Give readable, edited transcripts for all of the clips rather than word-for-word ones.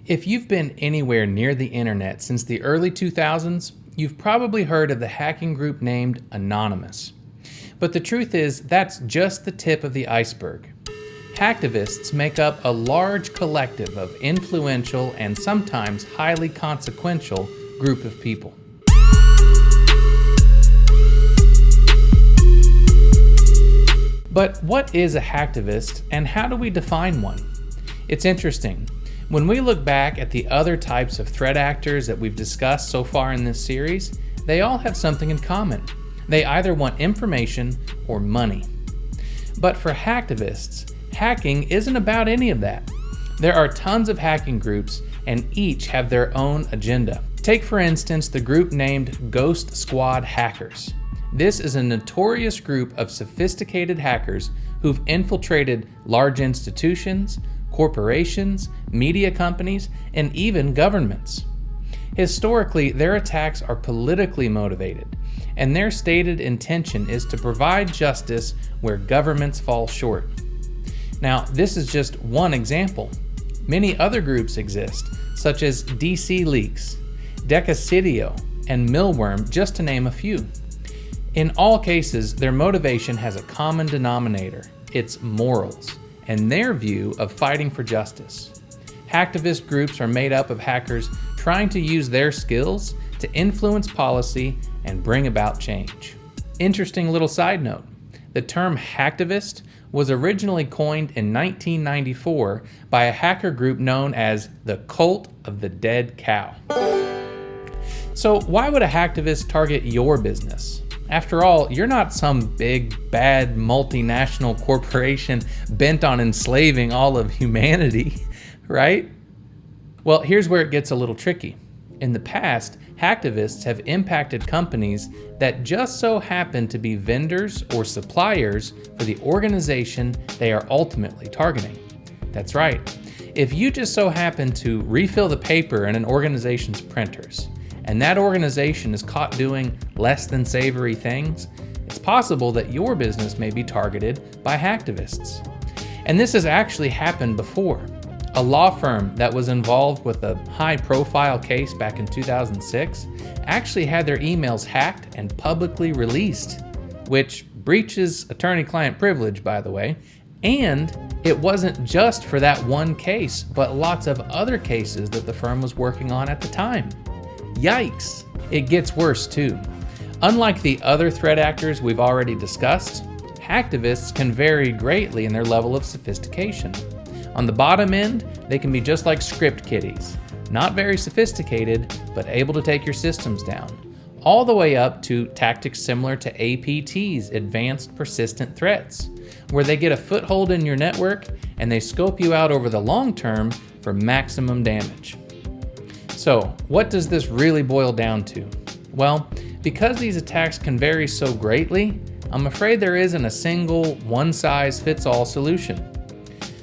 If you've been anywhere near the internet since the early 2000s, you've probably heard of the hacking group named Anonymous. But the truth is, that's just the tip of the iceberg. Hacktivists make up a large collective of influential and sometimes highly consequential group of people. But what is a hacktivist and how do we define one? It's interesting. When we look back at the other types of threat actors that we've discussed so far in this series, they all have something in common. They either want information or money. But for hacktivists, hacking isn't about any of that. There are tons of hacking groups and each have their own agenda. Take for instance the group named Ghost Squad Hackers. This is a notorious group of sophisticated hackers who've infiltrated large institutions, corporations, media companies, and even governments. Historically, their attacks are politically motivated, and their stated intention is to provide justice where governments fall short. Now, this is just one example. Many other groups exist, such as DCLeaks, Decocidio, and Millworm, just to name a few. In all cases, their motivation has a common denominator. It's morals and their view of fighting for justice. Hacktivist groups are made up of hackers trying to use their skills to influence policy and bring about change. Interesting little side note, the term hacktivist was originally coined in 1994 by a hacker group known as the Cult of the Dead Cow. So why would a hacktivist target your business? After all, you're not some big, bad multinational corporation bent on enslaving all of humanity, right? Well, here's where it gets a little tricky. In the past, hacktivists have impacted companies that just so happen to be vendors or suppliers for the organization they are ultimately targeting. That's right. If you just so happen to refill the paper in an organization's printers, and that organization is caught doing less than savory things, it's possible that your business may be targeted by hacktivists. And this has actually happened before. A law firm that was involved with a high-profile case back in 2006 actually had their emails hacked and publicly released, which breaches attorney-client privilege, by the way. And it wasn't just for that one case, but lots of other cases that the firm was working on at the time. Yikes! It gets worse too. Unlike the other threat actors we've already discussed, hacktivists can vary greatly in their level of sophistication. On the bottom end, they can be just like script kiddies, not very sophisticated, but able to take your systems down, all the way up to tactics similar to APT's advanced persistent threats, where they get a foothold in your network and they scope you out over the long term for maximum damage. So, what does this really boil down to? Well, because these attacks can vary so greatly, I'm afraid there isn't a single one-size-fits-all solution.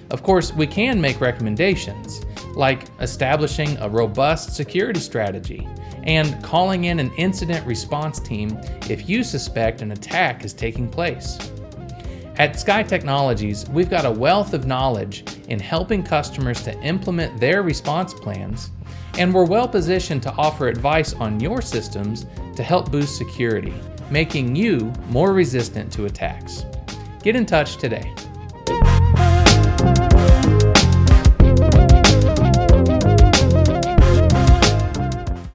Of course, we can make recommendations, like establishing a robust security strategy and calling in an incident response team if you suspect an attack is taking place. At Sky Technologies, we've got a wealth of knowledge in helping customers to implement their response plans, and we're well positioned to offer advice on your systems to help boost security, making you more resistant to attacks. Get in touch today.